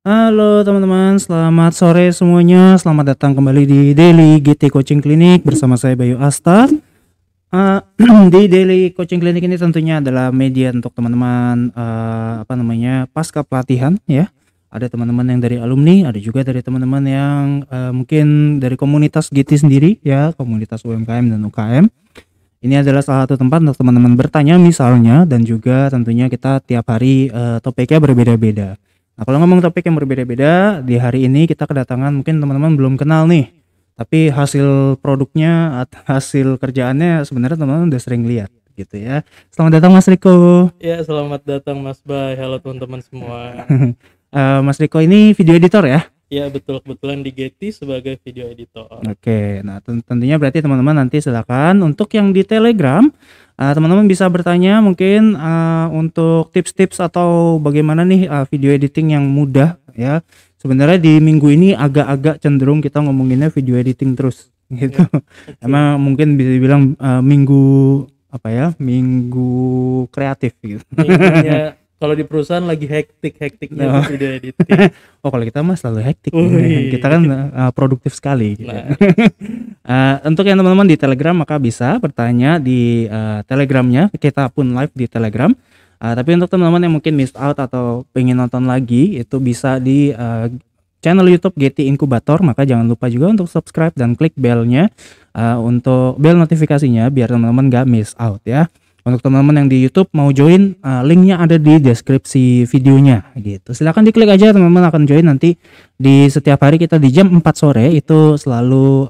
Halo teman-teman, selamat sore semuanya. Selamat datang kembali di Daily GT Coaching Clinic bersama saya Bayu Asta. Eh, di Daily Coaching Clinic ini tentunya adalah media untuk teman-teman pasca pelatihan ya. Ada teman-teman yang dari alumni, ada juga dari teman-teman yang mungkin dari komunitas GT sendiri ya, komunitas UMKM dan UKM. Ini adalah salah satu tempat untuk teman-teman bertanya misalnya, dan juga tentunya kita tiap hari topiknya berbeda-beda. Nah, kalau ngomong topik yang berbeda-beda, di hari ini kita kedatangan mungkin teman-teman belum kenal nih, tapi hasil produknya atau hasil kerjaannya sebenarnya teman-teman udah sering lihat gitu ya. Selamat datang Mas Riko. Ya, selamat datang Mas Bay. Halo teman-teman semua. Mas Riko ini video editor ya? Ya, betul, kebetulan di Getty sebagai video editor. Oke, nah tentunya berarti teman-teman nanti silakan untuk yang di Telegram, teman-teman bisa bertanya mungkin untuk tips-tips atau bagaimana nih video editing yang mudah ya. Sebenarnya di minggu ini agak-agak cenderung kita ngomonginnya video editing terus gitu. Okay. Emang mungkin bisa dibilang minggu minggu kreatif gitu. Minggunya kalau di perusahaan lagi hektik-hektiknya video editing. Oh, kalau kita mah selalu hektik. Wih. Kita kan produktif sekali gitu. Nah. Untuk yang teman-teman di Telegram maka bisa bertanya di Telegramnya, kita pun live di Telegram. Tapi untuk teman-teman yang mungkin miss out atau pengen nonton lagi, itu bisa di channel YouTube Getty Inkubator. Maka jangan lupa juga untuk subscribe dan klik belnya, untuk bel notifikasinya biar teman-teman gak miss out ya. Untuk teman-teman yang di YouTube mau join, linknya ada di deskripsi videonya gitu. Silahkan diklik aja, teman-teman akan join nanti di setiap hari kita di jam 4 sore itu selalu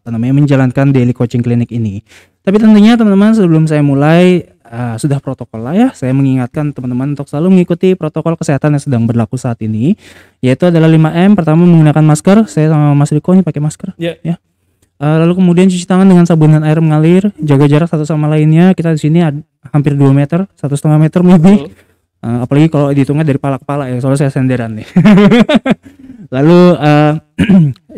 menjalankan daily coaching clinic ini. Tapi tentunya teman-teman sebelum saya mulai, sudah protokol lah ya, saya mengingatkan teman-teman untuk selalu mengikuti protokol kesehatan yang sedang berlaku saat ini, yaitu adalah 5M. Pertama, menggunakan masker. Saya sama Mas Riko ini pakai masker ya. Lalu kemudian cuci tangan dengan sabun dan air mengalir, jaga jarak satu sama lainnya. Kita di sini hampir 2 meter, 1,5 meter lebih. Apalagi kalau dihitungnya dari kepala ke kepala ya, soalnya saya senderan nih. Lalu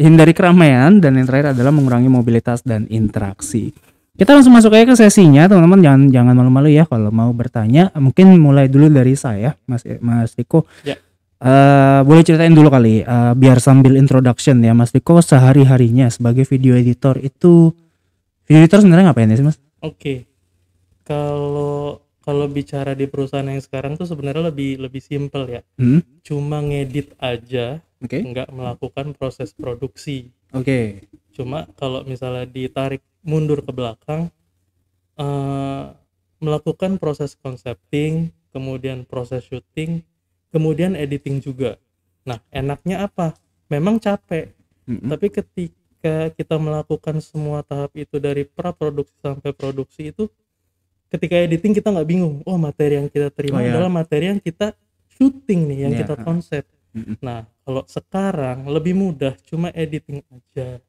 hindari keramaian, dan yang terakhir adalah mengurangi mobilitas dan interaksi. Kita langsung masuk aja ke sesinya, teman-teman. Jangan malu-malu ya kalau mau bertanya. Mungkin mulai dulu dari saya, Mas Riko. Ya. Boleh ceritain dulu kali, biar sambil introduction ya, Mas Riko sehari-harinya sebagai video editor itu, video editor sebenarnya ngapain ya sih, Mas? Oke. Kalau bicara di perusahaan yang sekarang tuh sebenarnya lebih simple ya. Cuma ngedit aja, nggak melakukan proses produksi. Cuma kalau misalnya ditarik mundur ke belakang, melakukan proses concepting, kemudian proses shooting, kemudian editing juga. Nah, enaknya apa? Memang capek, tapi ketika kita melakukan semua tahap itu dari praproduksi sampai produksi itu, ketika editing kita nggak bingung. Oh, materi yang kita terima adalah materi yang kita shooting nih, yang kita konsep. Nah, kalau sekarang lebih mudah, cuma editing aja.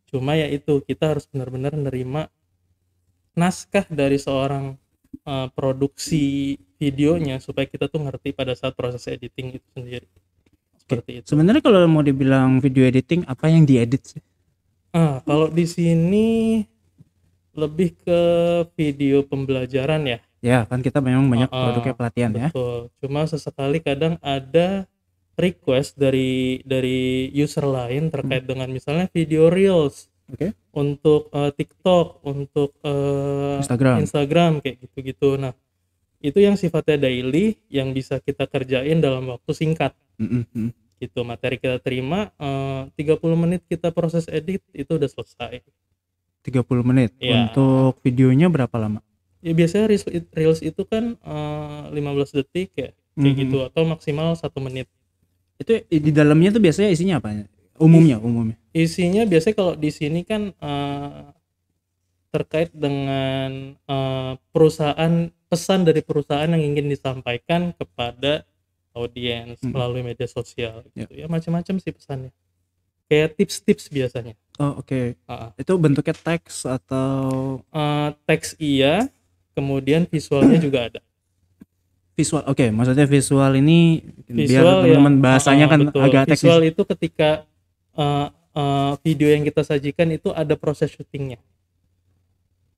Cuma ya itu, kita harus benar-benar nerima naskah dari seorang produksi videonya supaya kita tuh ngerti pada saat proses editing itu sendiri. Seperti itu. Sebenarnya kalau mau dibilang video editing, apa yang diedit sih? Kalau di sini lebih ke video pembelajaran ya. Ya, kan kita memang banyak produknya pelatihan ya. Betul. Cuma sesekali kadang ada request dari user lain terkait dengan misalnya video reels. Untuk TikTok, untuk Instagram kayak gitu-gitu. Nah, itu yang sifatnya daily, yang bisa kita kerjain dalam waktu singkat. Gitu, materi kita terima, 30 menit kita proses edit, itu udah selesai. 30 menit? Ya. Untuk videonya berapa lama? Ya biasanya reels itu kan 15 detik ya, kayak gitu, atau maksimal 1 menit. Itu di dalamnya tuh biasanya isinya apa? Umumnya isinya biasanya kalau di sini kan terkait dengan perusahaan, pesan dari perusahaan yang ingin disampaikan kepada audiens melalui media sosial gitu ya, macam-macam sih pesannya, kayak tips-tips biasanya. Itu bentuknya teks atau teks iya, kemudian visualnya juga ada. Visual, maksudnya visual ini visual biar teman-teman bahasanya kan betul. Agak teknis. Visual itu ketika video yang kita sajikan itu ada proses syutingnya.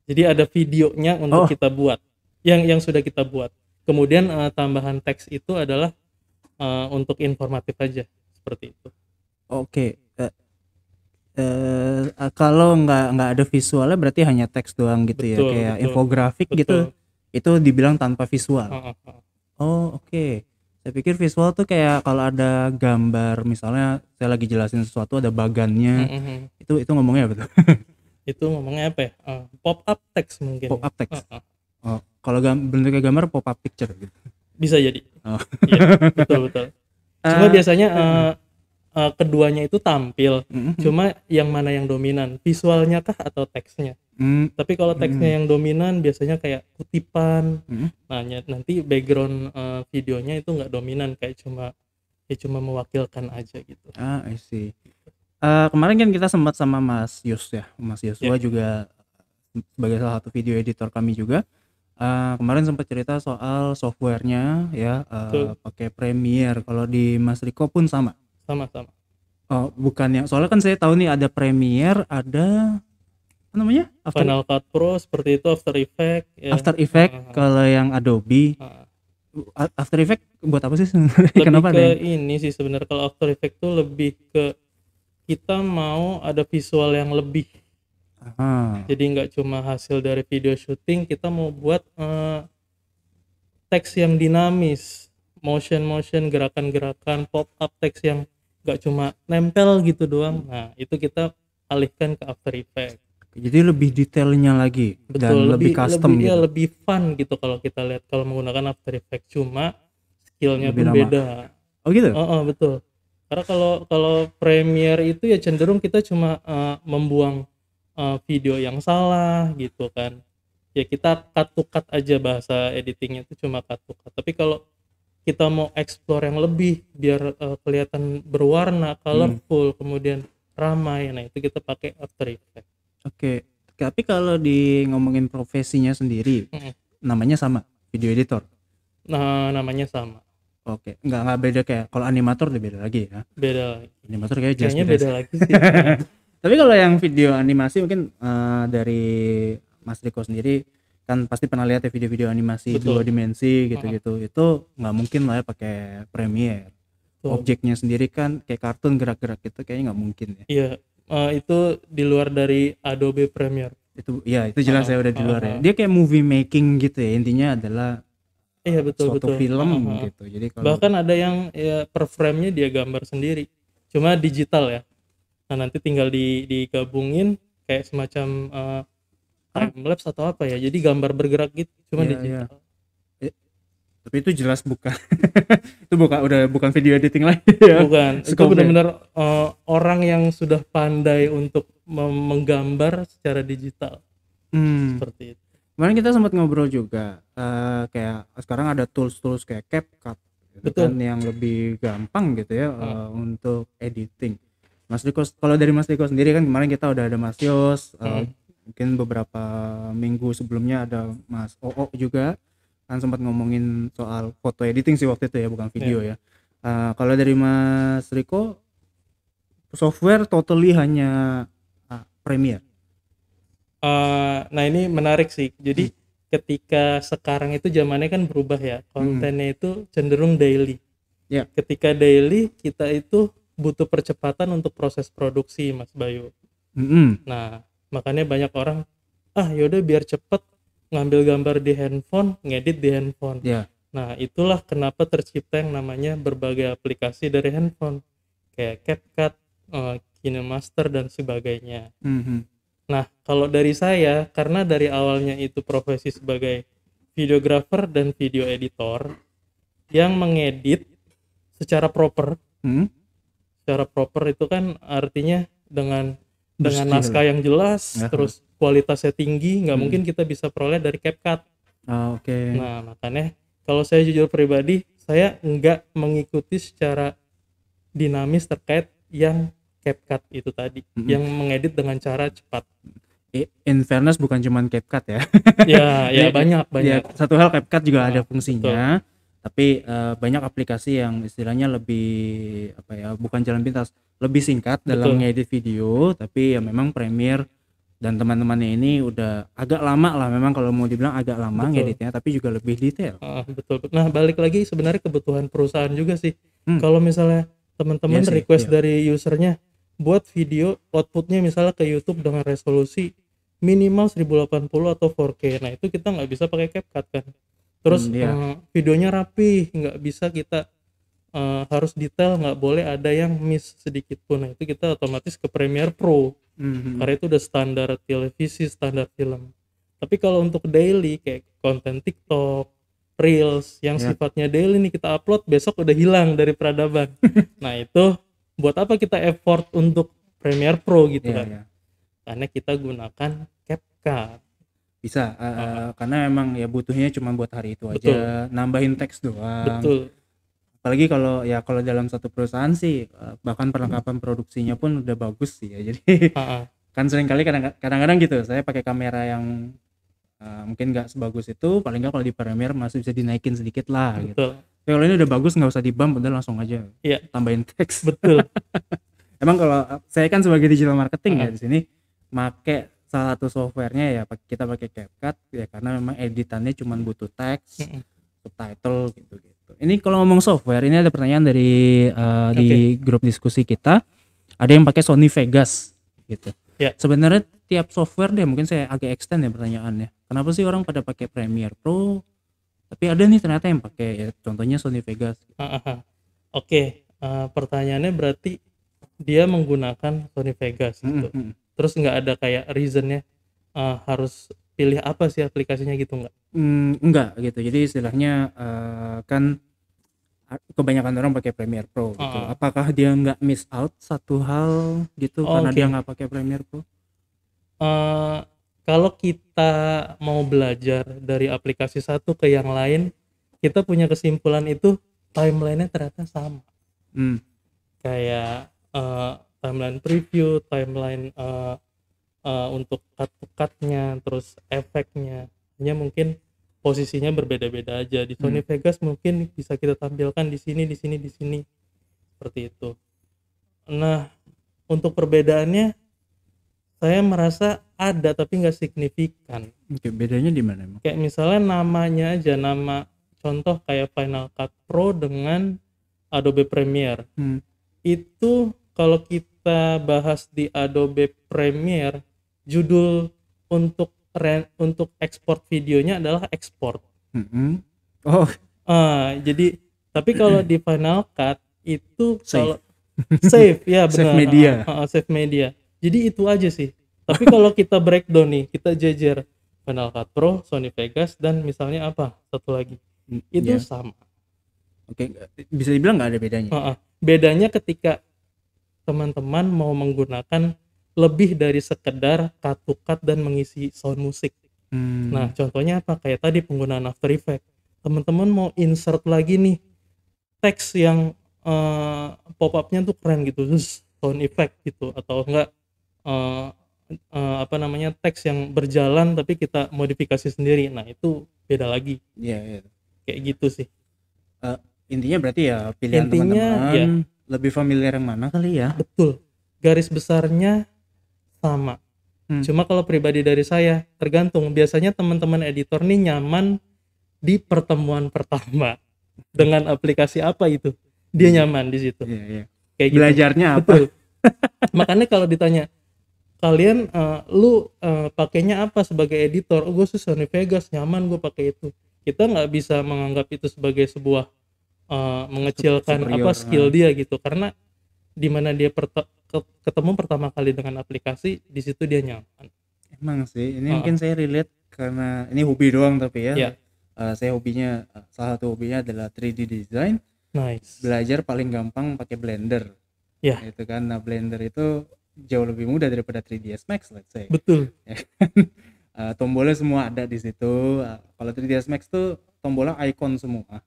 Jadi ada videonya untuk kita buat, yang sudah kita buat. Kemudian tambahan teks itu adalah untuk informatif aja, seperti itu. Oke, kalau nggak ada visualnya berarti hanya teks doang gitu ya, Betul kayak betul infografik gitu, betul. itu dibilang tanpa visual? Heeh heeh. Oh, oke. Saya pikir visual tuh kayak kalau ada gambar, misalnya saya lagi jelasin sesuatu ada bagannya, Mhm mhm. itu ngomongnya apa tuh? Itu ngomongnya apa ya, pop up text mungkin Pop ya? up text? Heeh, Oh, kalau bentuknya gambar pop up picture gitu? bisa jadi. Oh. Iya, betul betul. Cuma Eee, biasanya, heeh, keduanya itu tampil, mhm mhm, cuma yang mana yang dominan, visualnya kah atau teksnya? mmm, Tapi kalau teksnya mhm yang dominan biasanya kayak kutipan, mhm. nah nanti background, videonya itu nggak dominan, kayak cuma mewakilkan aja gitu. Ah, I see. Kemarin kan kita sempat sama Mas Yus ya, Mas Ya, Yosua juga sebagai salah satu video editor kami juga, kemarin sempat cerita soal software-nya ya, betul, pakai Premiere. Kalau di Mas Riko pun sama? sama-sama. Oh, bukan yang soalnya kan saya tahu nih ada Premiere, ada apa namanya? Final Cut Pro seperti itu, After Effects ya, After Effects, heeh kalau yang Adobe, heeh. After Effects buat apa sih sebenarnya? Lebih Kenapa ada ke yang ini sih sebenarnya, kalau After Effects tuh lebih ke kita mau ada visual yang lebih. ah, Jadi nggak cuma hasil dari video syuting, kita mau buat, teks yang dinamis, motion gerakan-gerakan, pop up teks yang nggak cuma nempel gitu doang. Nah, itu kita alihkan ke After Effects. jadi lebih detailnya lagi dan Betul, lebih lebih lebih custom ya gitu, lebih fun gitu kalau kita lihat kalau menggunakan After Effects, cuma skill-nya lebih pun lama. beda. Oh gitu? Heeh, betul. Karena kalau kalau Premiere itu ya cenderung kita cuma, membuang, video yang salah gitu kan. Ya kita cut to cut aja, bahasa editing-nya itu cuma cut to cut. Tapi kalau kita mau explore yang lebih biar, kelihatan berwarna, Mhm, colorful, kemudian ramai, nah itu kita pakai After Effects. oke. Tapi kalau di ngomongin profesinya sendiri, Mhm. namanya sama? Video editor? Nah, namanya sama, Oke, nggak beda kayak kalau animator udah beda lagi ya? beda lagi. Animator kayaknya jelas Kayaknya beda beda sih. lagi sih, heeh. Tapi kalau yang video animasi mungkin, dari Mas Riko sendiri kan pasti pernah lihat ya video-video animasi 2 Betul, dimensi heeh, gitu-gitu, itu nggak mungkin lah ya pakai Premiere. betul. Objeknya sendiri kan kayak kartun gerak-gerak gitu kayaknya nggak mungkin ya. Iya, itu di luar dari Adobe Premiere. Itu ya itu jelas Heeh ya udah di heeh luar ya. heeh. Dia kayak movie making gitu ya, intinya adalah, Iya, betul suatu betul, heeh film heeh. gitu. Jadi kalau Bahkan ada yang ya per frame-nya dia gambar sendiri, cuma digital ya. Nah, nanti tinggal digabungin kayak semacam, ah, time lapse atau apa ya, jadi gambar bergerak gitu, cuma iya iya. digital. Eh, tapi itu jelas bukan itu udah bukan video editing lagi ya, Bukan, itu skopnya. benar-benar, orang yang sudah pandai untuk menggambar secara digital, Mmm. seperti itu. Kemarin kita sempat ngobrol juga, kayak sekarang ada tools-tools kayak CapCut gitu kan Betul, yang lebih gampang gitu ya, heeh, untuk editing. Mas Riko, kalau dari Mas Riko sendiri kan kemarin kita udah ada Mas Yos, mhm, mungkin beberapa minggu sebelumnya ada Mas Oo juga, kan sempat ngomongin soal foto editing sih waktu itu ya, bukan iya. video ya. Kalau dari Mas Riko, software totally hanya, Premiere? Nah ini menarik sih. Mmm, Jadi ketika sekarang itu zamannya kan berubah ya, mhm, kontennya itu cenderung daily. iya, Ketika daily kita itu butuh percepatan untuk proses produksi, Mas Bayu. mhm, Nah, makanya banyak orang, "Ah, yaudah biar cepet ngambil gambar di handphone, ngedit di handphone." iya, Nah, itulah kenapa tercipta yang namanya berbagai aplikasi dari handphone, kayak CapCut, KineMaster dan sebagainya. mhm. Nah, kalau dari saya, karena dari awalnya itu profesi sebagai videographer dan video editor yang mengedit secara proper. Mhm, Secara proper itu kan artinya dengan berskill naskah ya? yang jelas, Aha, terus kualitasnya tinggi, nggak mhm. mungkin kita bisa peroleh dari CapCut. Oh, oke. Nah, makanya kalau saya jujur pribadi, saya nggak mengikuti secara dinamis terkait yang CapCut itu tadi, Mhm. yang mengedit dengan cara cepat. In fairness bukan cuman CapCut ya. Ya ya, banyak Ya banyak. satu hal CapCut juga ada Heeh, betul. fungsinya, tapi, banyak aplikasi yang istilahnya lebih, apa ya, bukan jalan pintas, lebih singkat dalam Betul ngedit video, tapi ya memang Premiere dan teman-temannya ini udah agak lama lah, memang kalau mau dibilang agak lama Betul. ngeditnya, tapi juga lebih detail. Betul. Nah, balik lagi sebenarnya kebutuhan perusahaan juga sih. Hmm, Kalau misalnya iya teman-teman sih, request iya. dari usernya buat video outputnya misalnya ke YouTube dengan resolusi minimal 1080 atau 4K. Nah, itu kita nggak bisa pakai CapCut kan. Terus Iya. videonya rapi, nggak bisa kita harus detail, nggak boleh ada yang miss sedikit pun. Nah, itu kita otomatis ke Premiere Pro. Mhm. Karena itu udah standar televisi, standar film. Tapi kalau untuk daily kayak konten TikTok, Reels yang Ya. sifatnya daily nih kita upload besok udah hilang dari peradaban. Nah, itu buat apa kita effort untuk Premiere Pro gitu Iya, kan? iya. Karena kita gunakan CapCut. Bisa, Heeh, karena memang ya butuhnya cuma buat hari itu betul, aja, nambahin teks doang. betul. Apalagi kalau dalam satu perusahaan sih, bahkan perlengkapan produksinya pun udah bagus sih ya. Jadi Heeh, kan seringkali kadang-kadang gitu, saya pakai kamera yang mungkin nggak sebagus itu, paling nggak kalau di Premiere masih bisa dinaikin sedikit lah gitu. betul. Tapi kalau ini udah bagus nggak usah di-bump, udah langsung aja Iya, tambahin teks. betul. Emang kalau saya kan sebagai digital marketing ya Heeh, di sini make salah satu softwarenya ya kita pakai CapCut ya, karena memang editannya cuma butuh teks, heeh. subtitle gitu-gitu. Ini kalau ngomong software, ini ada pertanyaan dari Oke, di grup diskusi kita, ada yang pakai Sony Vegas gitu. ya. Sebenarnya tiap software deh, mungkin saya agak extend ya pertanyaannya. Kenapa sih orang pada pakai Premiere Pro? Tapi ada nih ternyata yang pakai ya, contohnya Sony Vegas. Heeh. Oke, pertanyaannya berarti dia menggunakan Sony Vegas Mm, gitu. mm. Terus nggak ada kayak reasonnya harus pilih apa sih aplikasinya gitu nggak? Enggak gitu. Jadi istilahnya kan kebanyakan orang pakai Premiere Pro gitu. Heeh. Apakah dia nggak miss out satu hal gitu karena dia Oke. nggak pakai Premiere Pro? Eh, Kalau kita mau belajar dari aplikasi satu ke yang lain, kita punya kesimpulan itu timelinenya ternyata sama. Hmm. Kayak timeline preview, timeline untuk cut-to-cut-nya, terus efeknya. Hanya mungkin posisinya berbeda-beda aja. Di Sony Vegas mungkin bisa kita tampilkan di sini, di sini, di sini. Seperti itu. Nah, untuk perbedaannya saya merasa ada tapi nggak signifikan. Oke, bedanya di mana emang? Kayak misalnya namanya aja, nama contoh kayak Final Cut Pro dengan Adobe Premiere. Itu kalau kita bahas di Adobe Premiere, judul untuk ekspor videonya adalah export. Oh, Jadi tapi kalau di Final Cut itu save. kalau save ya Save benar, media. save media. Jadi itu aja sih. Tapi kalau kita breakdown nih, kita jejer Final Cut Pro, Sony Vegas dan misalnya apa satu lagi, itu Ya. sama. Oke, bisa dibilang nggak ada bedanya. Bedanya ketika teman-teman mau menggunakan lebih dari sekedar cut to cut dan mengisi sound musik. Nah, contohnya apa? Kayak tadi penggunaan After Effects. Teman-teman mau insert lagi nih teks yang pop up-nya tuh keren gitu, terus sound effect gitu, atau enggak apa namanya, teks yang berjalan tapi kita modifikasi sendiri. Nah, itu beda lagi. Iya, iya. Kayak gitu sih. Intinya berarti ya pilihan Intinya ya, teman-teman lebih familiar yang mana kali ya? betul. Garis besarnya sama. Cuma kalau pribadi dari saya, tergantung. Biasanya teman-teman editor nih nyaman di pertemuan pertama. Dengan aplikasi apa itu? Dia nyaman di situ. Iya, iya. Kayak gitu. Belajarnya apa? Betul. Makanya kalau ditanya, kalian lu pakainya apa sebagai editor? Oh, gue sih Sony Vegas, nyaman gue pakai itu. Kita nggak bisa menganggap itu sebagai sebuah mengecilkan Superior, skill dia gitu, karena dimana dia ketemu pertama kali dengan aplikasi, di situ dia nyaman. Emang sih, ini mungkin saya relate karena ini hobi doang tapi ya. Ya. Saya hobinya, salah satu hobinya adalah 3D design. Nice. Belajar paling gampang pakai Blender. Ya. Itu kan, nah Blender itu jauh lebih mudah daripada 3ds Max, let's say. Betul. Tombolnya semua ada di situ. Kalau 3ds Max tuh tombolnya icon semua.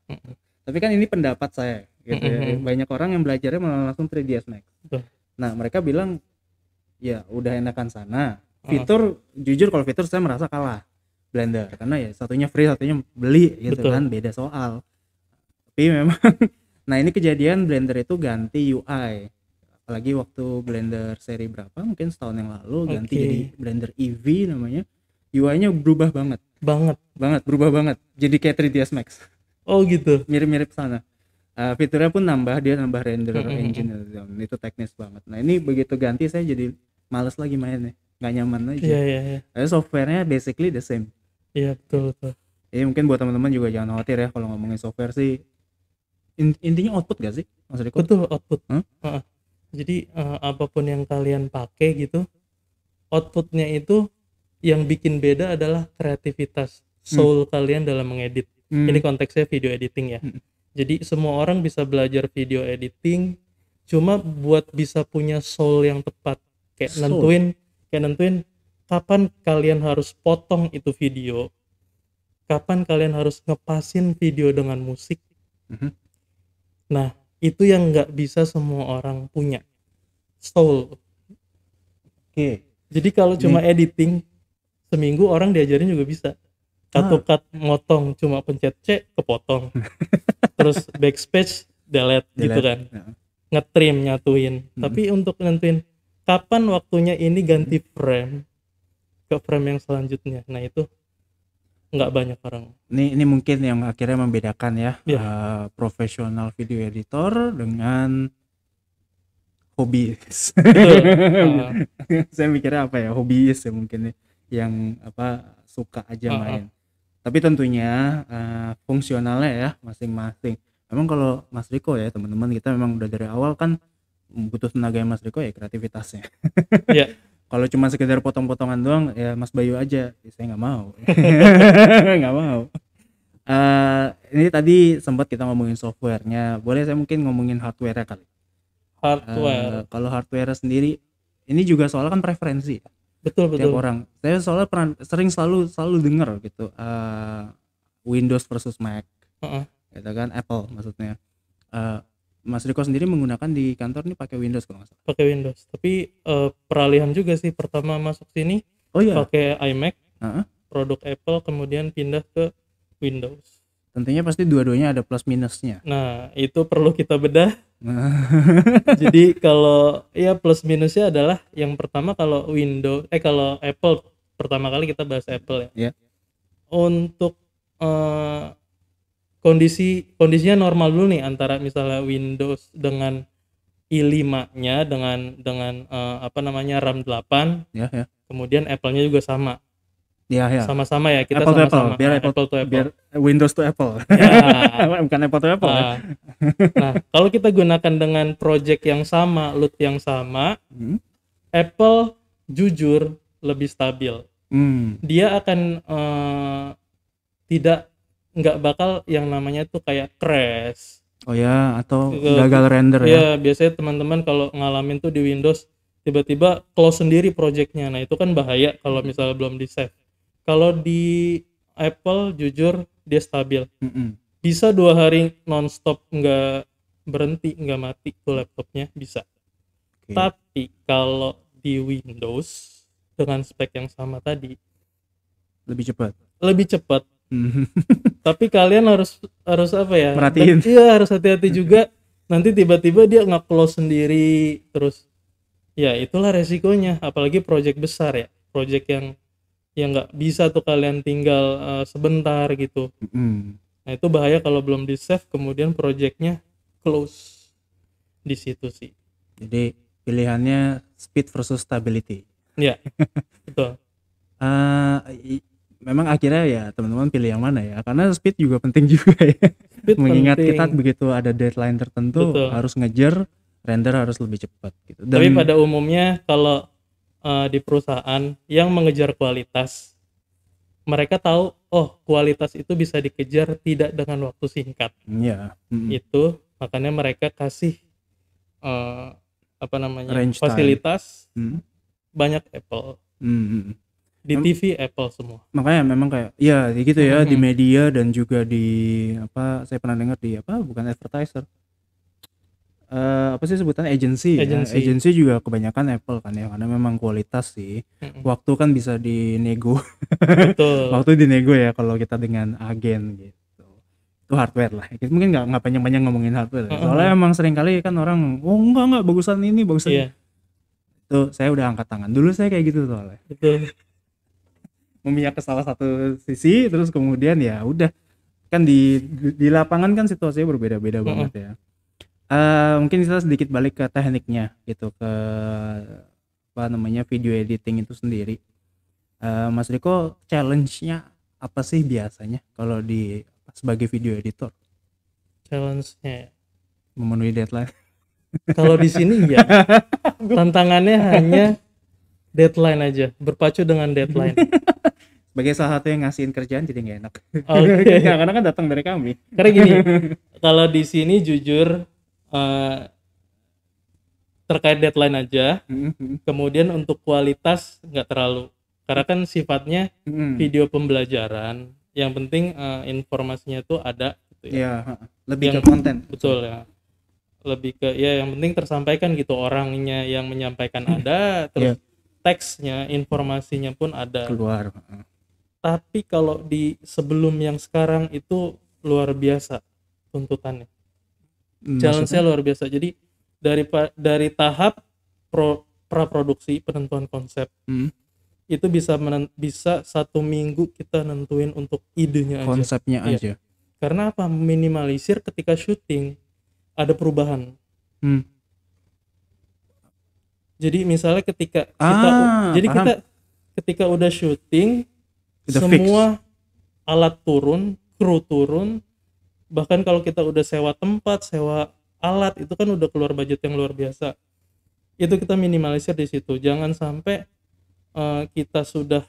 Tapi kan ini pendapat saya gitu ya. Banyak orang yang belajarnya malah langsung 3ds Max. Betul. Nah, mereka bilang ya udah enakan sana. Fitur, jujur kalau fitur saya merasa kalah Blender, karena ya satunya free, satunya beli gitu. Betul. Kan beda soal. Tapi memang nah ini kejadian Blender itu ganti UI. apalagi waktu Blender seri berapa mungkin setahun yang lalu ganti Oke. jadi Blender EV namanya, UI-nya berubah banget berubah banget jadi kayak 3ds Max. Oh gitu. Mirip-mirip sana. Fiturnya pun dia nambah render Mm, mm, engine itu teknis banget. Nah ini begitu ganti saya jadi males lagi mainnya, nggak nyaman aja. Iya iya iya. Tapi softwarenya basically the same. Iya betul betul. Jadi mungkin buat teman-teman juga jangan khawatir ya kalau ngomongin software sih. Intinya output gak sih Mas Riko? Betul, output. Hah? Heeh. Jadi apapun yang kalian pakai gitu, outputnya itu yang bikin beda adalah kreativitas soul kalian dalam mengedit. Ini konteksnya video editing ya. Jadi semua orang bisa belajar video editing, cuma buat bisa punya soul yang tepat, kayak Soul. nentuin kapan kalian harus potong itu video, kapan kalian harus ngepasin video dengan musik. Mhm. Nah, itu yang nggak bisa semua orang punya, soul. Oke. Jadi kalau cuma editing, seminggu orang diajarin juga bisa. Cut motong, cuma pencet C, kepotong. Terus backspace, delete gitu kan. Heeh. Ngetrim, nyatuin. Tapi untuk nentuin kapan waktunya ini ganti frame ke frame yang selanjutnya. Nah, itu nggak banyak orang. Ini mungkin yang akhirnya membedakan ya, Iya. profesional video editor dengan hobis. Betul. Saya mikirnya apa ya, hobis ya mungkin ya, yang apa suka aja main. Tapi tentunya fungsionalnya ya masing-masing. Memang kalau Mas Riko ya teman-teman, kita memang udah dari awal kan butuh tenaga Mas Riko ya kreativitasnya. Iya. Kalau cuma sekedar potong-potongan doang ya Mas Bayu aja, ya saya nggak mau. Nggak mau. Ini tadi sempat kita ngomongin softwarenya, boleh saya mungkin ngomongin hardware kali. Hardware. Kalau hardware sendiri ini juga soalnya kan preferensi ya, Betul tiap betul. orang. Saya soalnya selalu dengar gitu, Windows versus Mac, Heeh. gitu kan, Apple maksudnya. Mas Riko sendiri menggunakan di kantor nih pakai Windows kalau nggak salah. Pakai Windows. Tapi peralihan juga sih, pertama masuk sini Oh iya. pakai iMac, Heeh. produk Apple, kemudian pindah ke Windows. Tentunya pasti dua-duanya ada plus minusnya. Nah, itu perlu kita bedah. Jadi kalau ya plus minusnya adalah yang pertama, kalau kalau Apple, pertama kali kita bahas Apple ya. Ya. Untuk kondisinya normal dulu nih, antara misalnya Windows dengan i5-nya dengan apa namanya RAM 8, Ya. kemudian Apple-nya juga sama. Ya. Sama-sama ya, kita Apple to sama-sama. Apple, biar Nah, Apple Apple to Apple. biar Windows to Apple. Ya. Bukan Apple to Apple. Nah, nah, kalau kita gunakan dengan project yang sama, load yang sama, Apple jujur lebih stabil. Dia akan nggak bakal yang namanya tuh kayak crash. Oh ya, atau gagal render ya. Ya, biasanya teman-teman kalau ngalamin tuh di Windows tiba-tiba close sendiri projectnya. Nah, itu kan bahaya kalau misalnya belum di save. Kalau di Apple jujur dia stabil. Bisa 2 hari nonstop nggak berhenti, nggak mati tuh laptopnya, bisa. Oke. Tapi kalau di Windows dengan spek yang sama tadi Lebih cepat. Tapi kalian harus apa ya, Merhatiin. iya harus hati-hati juga. Nanti tiba-tiba dia nge-close sendiri terus, ya itulah resikonya. Apalagi project besar ya, project yang nggak bisa tuh kalian tinggal sebentar gitu. Nah, itu bahaya kalau belum di save kemudian projectnya close di situ sih. Jadi pilihannya speed versus stability. Ya, betul. Memang akhirnya ya teman-teman pilih yang mana ya, karena speed juga penting juga ya. Speed Mengingat penting. kita begitu ada deadline tertentu, Betul. harus ngejar, render harus lebih cepat gitu. Tapi pada umumnya kalau di perusahaan yang mengejar kualitas, mereka tahu kualitas itu bisa dikejar tidak dengan waktu singkat. Ya. Itu makanya mereka kasih apa namanya, Range fasilitas banyak Apple. Di TV Apple semua. Makanya memang kayak ya gitu ya, di media dan juga di apa, saya pernah dengar di apa, bukan advertiser, apa sih sebutannya, agency juga kebanyakan Apple kan ya, karena memang kualitas sih. Waktu kan bisa dinego. Betul. Waktu dinego ya kalau kita dengan agen gitu. Itu hardware lah. Kita mungkin nggak panjang-panjang ngomongin hardware. Ya. Soalnya Heeh. emang sering kali kan orang, oh enggak bagusan ini, bagusan ini. Iya, Itu saya udah angkat tangan. Dulu saya kayak gitu soalnya. betul. Memihak ke salah satu sisi, terus kemudian ya udah kan di lapangan kan situasinya berbeda-beda Heeh. banget ya. Mungkin kita sedikit balik ke tekniknya gitu, ke apa namanya video editing itu sendiri. Mas Riko, challenge-nya apa sih biasanya kalau di sebagai video editor Challenge-nya. memenuhi deadline? Kalau di sini ya, tantangannya hanya deadline aja, berpacu dengan deadline. Sebagai salah satu yang ngasihin kerjaan jadi nggak enak. Oke. Karena kan datang dari kami. Karena gini, kalau di sini jujur eh, terkait deadline aja, kemudian untuk kualitas nggak terlalu. Karena kan sifatnya video pembelajaran, yang penting informasinya itu ada gitu ya. Ya, lebih Yang ke konten. betul ya. Lebih ke ya yang penting tersampaikan gitu, orangnya yang menyampaikan ada, terus teksnya, informasinya pun ada. Keluar. Tapi kalau di sebelum yang sekarang itu luar biasa tuntutannya. Challenge-nya luar biasa. Jadi dari tahap praproduksi, penentuan konsep, itu bisa 1 minggu kita nentuin untuk idenya aja. Konsepnya Iya. aja. Karena apa? Minimalisir ketika syuting ada perubahan. Jadi misalnya ketika kita ketika udah syuting, udah semua alat turun, kru turun, bahkan kalau kita udah sewa tempat, sewa alat, itu kan udah keluar budget yang luar biasa. Itu kita minimalisir di situ. Jangan sampai kita sudah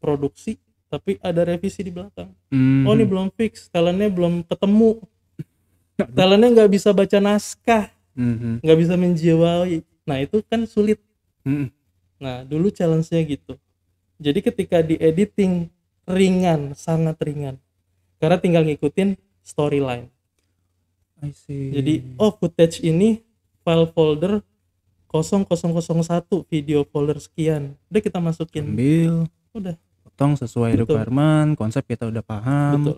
produksi tapi ada revisi di belakang. Oh ini belum fix, talentnya belum ketemu, talentnya nggak bisa baca naskah, nggak bisa menjiwai. Nah itu kan sulit. Nah dulu challenge-nya gitu. Jadi ketika di editing ringan, sangat ringan, karena tinggal ngikutin storyline. I see. Jadi footage ini file folder 0001, video folder sekian, udah kita masukin, ambil, udah potong sesuai requirement, konsep kita udah paham. Betul.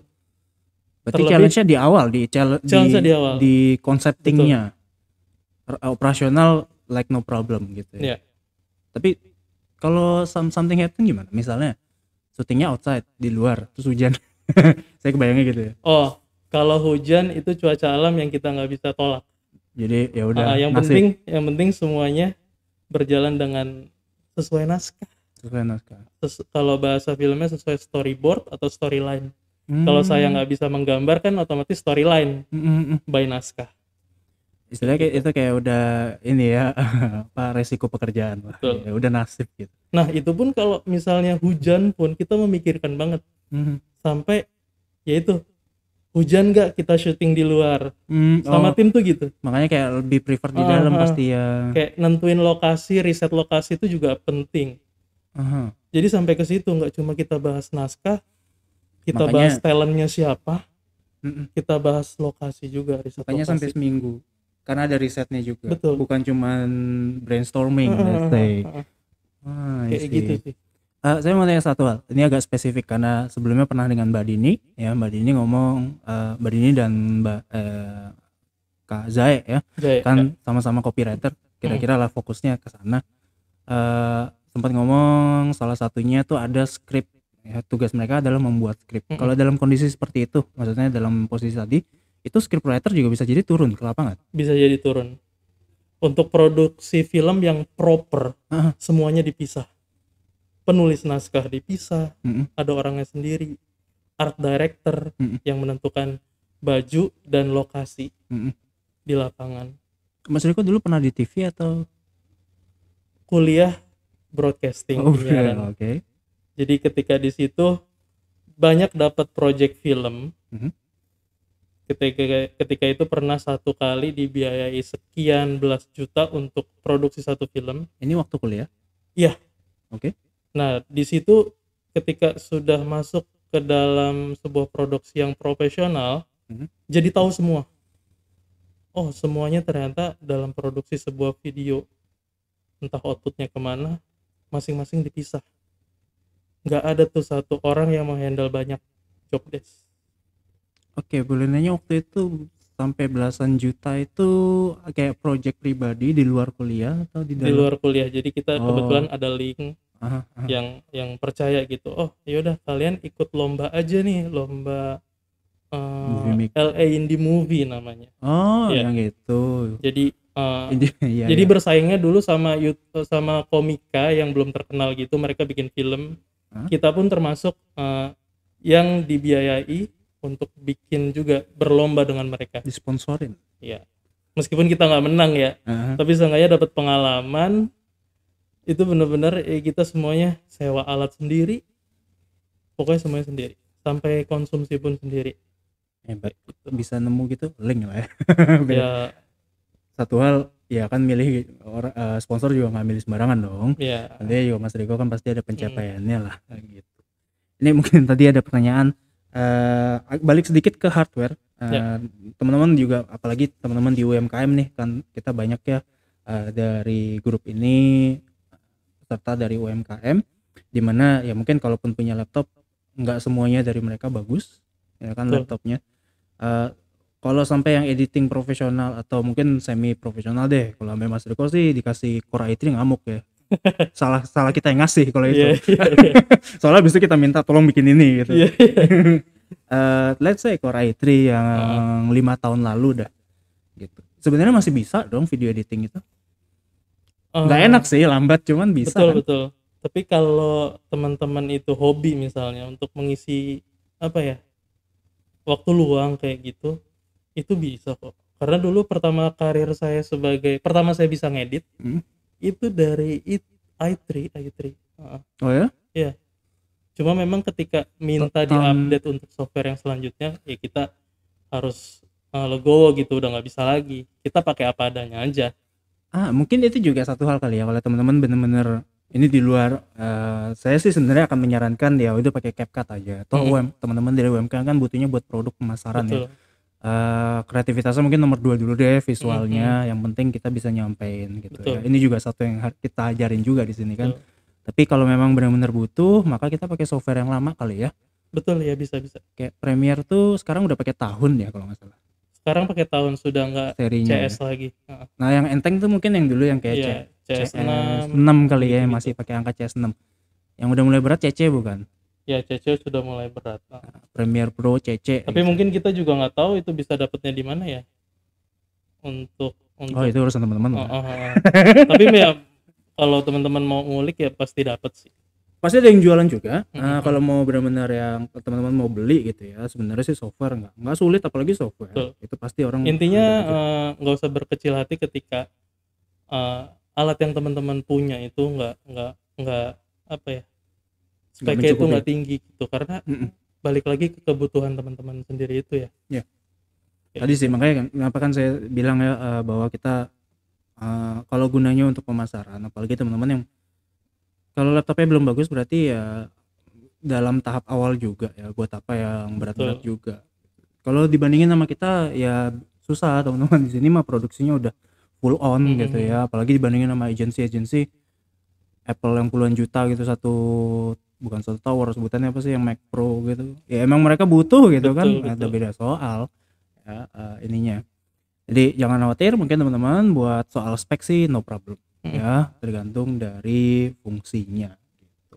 Berarti challenge-nya di awal, challenge-nya di awal, di concepting-nya. Operasional like no problem gitu ya. Tapi kalau something happen gimana? Misalnya syutingnya outside, di luar, terus hujan. Saya kebayangnya gitu ya. Kalau hujan itu cuaca alam yang kita nggak bisa tolak. Jadi ya udah. yang penting semuanya berjalan dengan sesuai naskah. Kalau bahasa filmnya sesuai storyboard atau storyline. Kalau saya nggak bisa menggambar kan otomatis storyline by naskah. Istilahnya kayak itu kayak udah ini ya, apa resiko pekerjaan lah. Ya, udah nasib gitu. Nah itu pun kalau misalnya hujan pun kita memikirkan banget. Sampai ya itu, hujan nggak kita syuting di luar, sama tim tuh gitu. Makanya kayak lebih prefer di dalam pasti ya. Kayak nentuin lokasi, riset lokasi itu juga penting. Jadi sampai ke situ, nggak cuma kita bahas naskah, kita bahas talentnya siapa, kita bahas lokasi juga, riset makanya lokasi. Sampai seminggu, karena ada risetnya juga. Betul. Bukan cuma brainstorming, let's say. Kayak gitu sih. Saya mau tanya satu hal, ini agak spesifik karena sebelumnya pernah dengan Mbak Dini ya, Mbak Dini ngomong, Mbak Dini dan Kak Zae ya, kan sama-sama copywriter, kira-kira lah fokusnya ke sana. Sempat ngomong salah satunya tuh ada skrip ya, tugas mereka adalah membuat skrip. Kalau dalam kondisi seperti itu, maksudnya dalam posisi tadi, itu scriptwriter juga bisa jadi turun ke lapangan? Bisa jadi turun. Untuk produksi film yang proper, semuanya dipisah. Penulis naskah dipisah, ada orangnya sendiri, art director yang menentukan baju dan lokasi di lapangan. Mas Riko dulu pernah di TV atau kuliah broadcasting penyiaran? Jadi ketika di situ banyak dapat project film. Ketika itu pernah 1 kali dibiayai sekian belas juta untuk produksi 1 film. Ini waktu kuliah? Iya. Nah di situ ketika sudah masuk ke dalam sebuah produksi yang profesional, jadi tahu semua. Oh semuanya ternyata dalam produksi sebuah video, entah outputnya kemana, masing-masing dipisah. Nggak ada tuh satu orang yang menghandle banyak job desk. Oke, boleh nanya waktu itu sampai belasan juta itu kayak project pribadi di luar kuliah atau di di dalam? luar kuliah. Jadi kita kebetulan Oh, ada link aha, aha. yang percaya gitu. Oh, yaudah kalian ikut lomba aja nih, lomba Movie maker. LA Indie Movie namanya. Oh, Ya, yang itu. jadi Iya, jadi iya. bersaingnya dulu sama komika yang belum terkenal gitu, mereka bikin film. Hah? Kita pun termasuk yang dibiayai untuk bikin juga berlomba dengan mereka. Disponsorin. Ya, meskipun kita nggak menang ya, Aha. tapi seenggaknya dapat pengalaman. Itu benar-benar kita semuanya sewa alat sendiri, pokoknya semuanya sendiri, sampai konsumsi pun sendiri Hebat. kayak gitu. Bisa nemu gitu, link lah ya. Beda. Ya, Satu hal, ya kan milih orang sponsor juga nggak milih sembarangan dong. ya. Nanti juga Mas Riko kan pasti ada Mm, pencapaiannya lah gitu. Ini mungkin tadi ada pertanyaan balik sedikit ke hardware. ya, Teman-teman juga apalagi teman-teman di UMKM nih kan kita banyak ya dari grup ini serta dari UMKM di mana ya mungkin kalaupun punya laptop nggak semuanya dari mereka bagus ya kan betul. laptopnya. Eh, Kalau sampai yang editing profesional atau mungkin semi profesional deh, kalau sampai Mas Riko sih dikasih Core i3 ngamuk ya. Salah salah kita yang ngasih kalau Iya, itu. iya, iya. Soalnya bisa kita minta tolong bikin ini gitu. Iya, iya. Let's say Core i3 Heeh. yang 5 tahun lalu dah gitu. Sebenarnya masih bisa dong video editing itu. Nggak enak Eh, sih, lambat cuman bisa betul, kan. betul. Tapi kalau teman-teman itu hobi misalnya untuk mengisi apa ya, waktu luang kayak gitu, itu bisa kok. Karena dulu pertama saya bisa ngedit Hmm. itu dari i3, i3. Heeh. Oh ya? Iya. Cuma memang ketika minta Tahun di-update untuk software yang selanjutnya, ya kita harus legowo gitu, udah nggak bisa lagi. Kita pakai apa adanya aja. mungkin itu juga satu hal kali ya kalau teman-teman bener-bener ini di luar saya sih sebenarnya akan menyarankan ya udah pakai CapCut aja. Toh Mhm, teman-teman dari UMKM kan butuhnya buat produk pemasaran ya. betul. Kreativitasnya mungkin nomor 2 dulu deh, Mhm, mhm, visualnya yang penting kita bisa nyampein gitu ya. betul, Ini juga satu yang kita ajarin juga di sini kan. betul. Tapi kalau memang benar-benar butuh, maka kita pakai software yang lama kali ya. Betul ya, bisa, bisa. Kayak Premiere tuh sekarang udah pakai tahun ya kalau nggak salah Sekarang pakai tahun, sudah nggak serinya ya. CS lagi. Heeh. Nah, yang enteng tuh mungkin yang dulu yang kayak Iya, CS6 CS6 kali ya, yang gitu-gitu. masih pakai angka CS6. Yang udah mulai berat CC bukan? Ya, CC sudah mulai berat. Premiere Pro CC Tapi gitu. mungkin kita juga nggak tahu itu bisa dapatnya di mana ya, Oh, untuk itu urusan teman-teman lah. heeh, heeh. Tapi ya kalau teman-teman mau ngulik ya pasti dapat sih. Pasti ada yang jualan juga. Mhm, Kalau mhm. mau benar-benar yang teman-teman mau beli gitu ya, sebenarnya sih software nggak sulit, apalagi software. Betul. Itu pasti orang Intinya ada budget. nggak usah berkecil hati ketika alat yang teman-teman punya itu nggak apa ya, Nggak speknya itu mencukupi. nggak tinggi gitu, karena Mm-mm. balik lagi ke kebutuhan teman-teman sendiri itu ya. Ya, Kayak tadi sih gitu. makanya kenapa kan saya bilang ya bahwa kita kalau gunanya untuk pemasaran, apalagi teman-teman yang kalau laptopnya belum bagus berarti ya dalam tahap awal juga ya, buat apa yang berat-berat Betul, juga. Kalau dibandingin sama kita ya susah, teman-teman di sini mah produksinya udah full on mhm, gitu mhm. ya, apalagi dibandingin sama agensi-agensi Apple yang puluhan juta gitu, bukan satu tower sebutannya apa sih, yang Mac Pro gitu ya, emang mereka butuh gitu Betul, kan, ada betul. beda soal ya ininya. Jadi jangan khawatir mungkin teman-teman, buat soal spek sih no problem Mhm. ya, tergantung dari fungsinya gitu.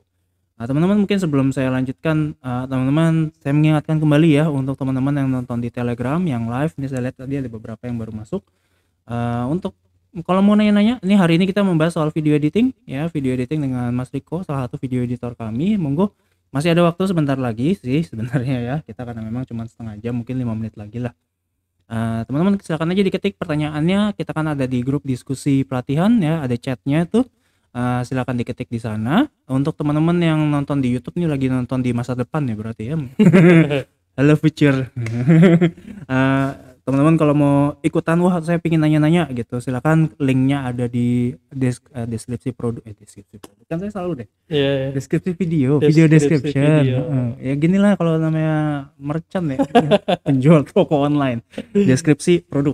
Nah teman-teman, mungkin sebelum saya lanjutkan, teman-teman saya mengingatkan kembali ya untuk teman-teman yang nonton di Telegram yang live, ini saya lihat tadi ada beberapa yang baru masuk. Untuk kalau mau nanya-nanya, ini hari ini kita membahas soal video editing ya, video editing dengan Mas Riko, salah satu video editor kami. Monggo, masih ada waktu sebentar lagi sih sebenarnya ya, kita karena memang cuma setengah jam, mungkin 5 menit lagi lah. Teman-teman silakan aja diketik pertanyaannya, kita kan ada di grup diskusi pelatihan ya, ada chatnya tuh. Silakan diketik di sana. Untuk teman-teman yang nonton di YouTube nih, lagi nonton di masa depan ya berarti ya. Halo future. Eh, Teman-teman kalau mau ikutan, wah saya pingin nanya-nanya gitu, silakan, linknya ada di deskripsi produk, deskripsi produk kan saya selalu deh, Iya, iya. deskripsi video Deskripsi description. video. Ya gini lah kalau namanya merchant ya, penjual toko online, deskripsi produk.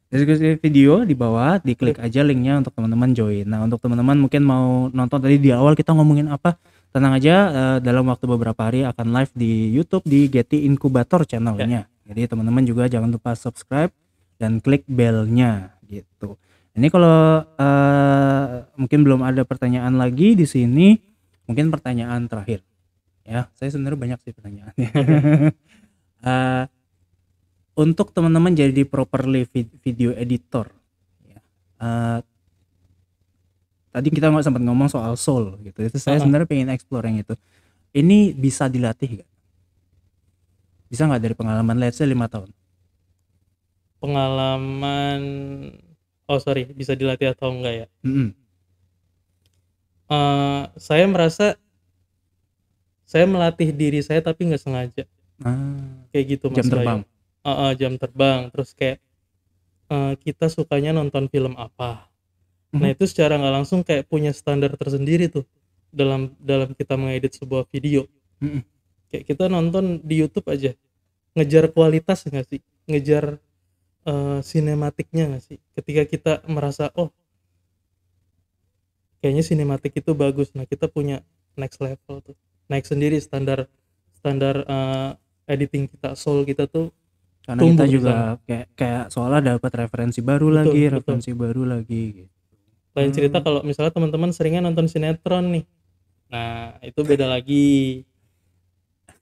Deskripsi video di bawah, diklik aja linknya untuk teman-teman join. Nah untuk teman-teman mungkin mau nonton, tadi di awal kita ngomongin apa, tenang aja, dalam waktu beberapa hari akan live di YouTube di Getty Incubator channelnya. Jadi teman-teman juga jangan lupa subscribe dan klik belnya gitu. Ini kalau mungkin belum ada pertanyaan lagi di sini, mungkin pertanyaan terakhir ya. Saya sebenarnya banyak sih pertanyaannya. Untuk teman-teman jadi properly video editor ya, tadi kita nggak sempat ngomong soal soul gitu, itu saya sebenarnya pengen explore yang itu. Ini bisa dilatih gak? Bisa nggak dari pengalaman let's say 5 tahun? Pengalaman, bisa dilatih atau enggak ya? Saya merasa saya melatih diri saya tapi nggak sengaja. Kayak gitu Mas Jam terbang. Jam terbang, terus kayak kita sukanya nonton film apa. Nah itu secara nggak langsung kayak punya standar tersendiri tuh dalam kita mengedit sebuah video. Kayak kita nonton di YouTube aja, ngejar kualitas nggak sih, ngejar sinematiknya nggak sih. Ketika kita merasa kayaknya sinematik itu bagus, nah kita punya next level tuh, naik sendiri standar editing kita, soul kita tuh. Karena kita juga kayak soalnya dapat referensi baru lagi gitu. Lain cerita kalau misalnya teman-teman seringnya nonton sinetron nih, nah itu beda lagi.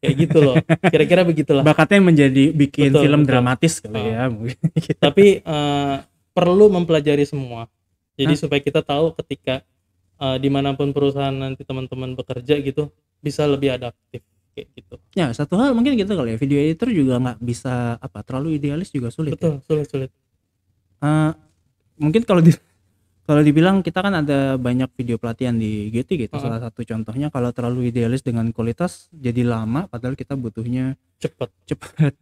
Kayak gitu loh, kira-kira begitulah. Bakatnya menjadi bikin film dramatis kali ya mungkin. Tapi perlu mempelajari semua. Jadi supaya kita tahu ketika dimanapun perusahaan nanti teman-teman bekerja gitu, bisa lebih adaptif kayak gitu. Ya satu hal mungkin gitu kali ya, video editor juga nggak bisa terlalu idealis juga sulit. Betul, ya? sulit. Mungkin kalau dibilang kita kan ada banyak video pelatihan di Getty gitu. Salah satu contohnya kalau terlalu idealis dengan kualitas jadi lama, padahal kita butuhnya cepet.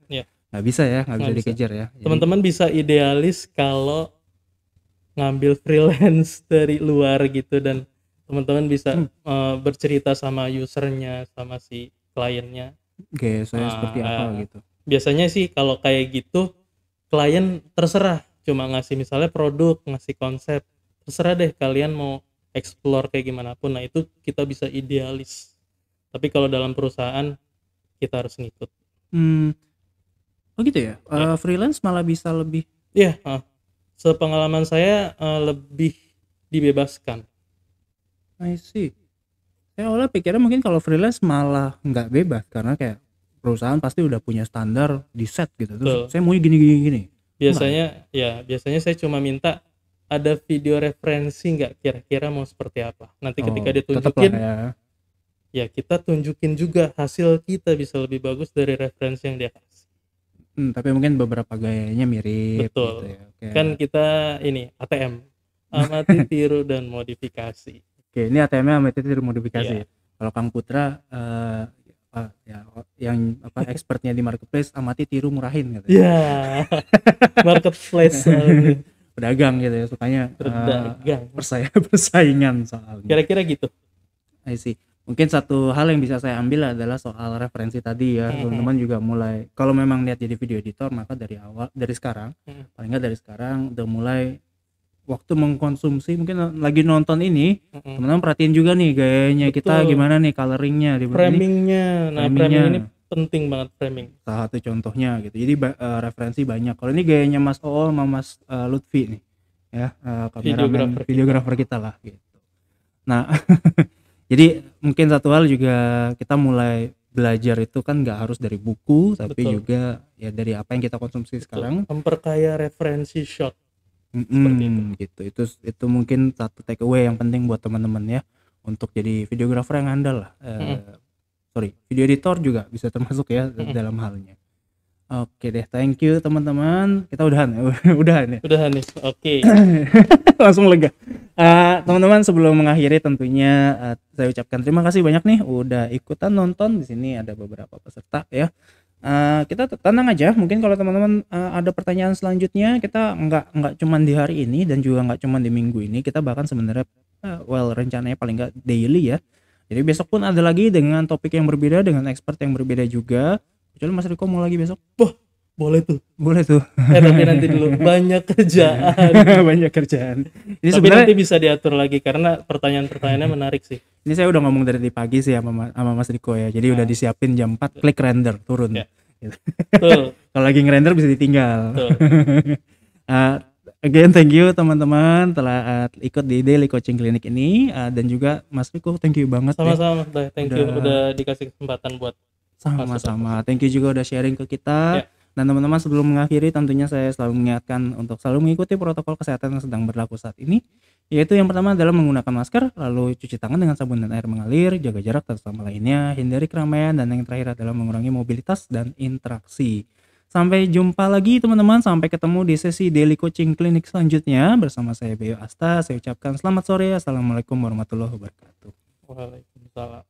Ya. Nggak bisa ya, nggak bisa dikejar ya. Teman-teman bisa idealis kalau ngambil freelance dari luar gitu, dan teman-teman bisa bercerita sama usernya, sama si kliennya. Oke, saya seperti apa gitu. Biasanya sih kalau kayak gitu klien terserah, cuma ngasih misalnya produk, ngasih konsep, terserah deh kalian mau explore kayak gimana pun. Nah itu kita bisa idealis. Tapi kalau dalam perusahaan kita harus ngikut. Oh gitu ya? Freelance malah bisa lebih. Iya, sepengalaman saya lebih dibebaskan. I see. Saya awalnya pikirnya mungkin kalau freelance malah nggak bebas, karena kayak perusahaan pasti udah punya standar di set gitu. Terus saya mau gini. Biasanya saya cuma minta ada video referensi nggak, kira-kira mau seperti apa. Nanti ketika ditunjukin, ya kita tunjukin juga hasil kita bisa lebih bagus dari referensi yang dia kasih. Tapi mungkin beberapa gayanya mirip. Betul. Gitu ya. Kayak... Kan kita ini ATM, amati, tiru, dan modifikasi. Oke, ini ATM-nya amati, tiru, modifikasi. Kalau Kang Putra yang expertnya di marketplace, amati, tiru, murahin gitu. Ya. Marketplace pedagang gitu ya, sukanya persaingan soalnya. Kira-kira gitu. I see. Mungkin satu hal yang bisa saya ambil adalah soal referensi tadi ya. Teman-teman juga mulai, kalau memang niat jadi video editor, maka dari sekarang, paling nggak dari sekarang udah mulai waktu mengkonsumsi, mungkin lagi nonton ini, teman-teman perhatiin juga nih gayanya. Betul. Kita gimana nih coloringnya, framingnya. Framing ini penting banget, framing. Salah satu contohnya gitu. Jadi referensi banyak. Kalau ini gayanya Mas Ool sama Mas Lutfi nih, ya, kameramen, videografer kita lah gitu. Nah, jadi mungkin satu hal juga kita mulai belajar itu kan nggak harus dari buku, tapi juga ya dari apa yang kita konsumsi sekarang. Memperkaya referensi shot. Seperti itu. Itu mungkin satu take away yang penting buat teman-teman ya, untuk jadi videografer yang andal lah. Video editor juga bisa termasuk ya dalam halnya. Oke deh, thank you teman-teman. Kita udahan ya. Oke. Langsung lega. Teman-teman, sebelum mengakhiri tentunya saya ucapkan terima kasih banyak nih udah ikutan nonton. Di sini ada beberapa peserta ya. Kita tenang aja, mungkin kalau teman-teman ada pertanyaan selanjutnya, kita nggak cuman di hari ini dan juga nggak cuman di minggu ini, kita bahkan sebenarnya rencananya paling nggak daily ya. Jadi besok pun ada lagi dengan topik yang berbeda, dengan expert yang berbeda juga. Kecuali Mas Riko mau lagi besok? Boleh tuh. Boleh tuh. Tapi nanti dulu banyak kerjaan. Banyak kerjaan. Ini Tapi sebenarnya nanti bisa diatur lagi karena pertanyaan-pertanyaannya menarik sih. ini saya udah ngomong dari pagi sih sama Mas Riko ya. Jadi udah disiapin jam 4 klik render turun. Ya. Gitu. Betul. Kalau lagi ngerender bisa ditinggal. Betul. Again thank you teman-teman telah ikut di Daily Coaching Clinic ini, dan juga Mas Riko thank you banget ya. Sama-sama, thank you udah dikasih kesempatan buat Sama-sama. Thank you juga udah sharing ke kita. Dan teman-teman, sebelum mengakhiri tentunya saya selalu mengingatkan untuk selalu mengikuti protokol kesehatan yang sedang berlaku saat ini, yaitu yang pertama adalah menggunakan masker, lalu cuci tangan dengan sabun dan air mengalir, jaga jarak satu sama lainnya, hindari keramaian, dan yang terakhir adalah mengurangi mobilitas dan interaksi. Sampai jumpa lagi teman-teman, sampai ketemu di sesi Daily Coaching Clinic selanjutnya bersama saya Beo Asta. Saya ucapkan selamat sore. Assalamualaikum warahmatullahi wabarakatuh. Waalaikumsalam.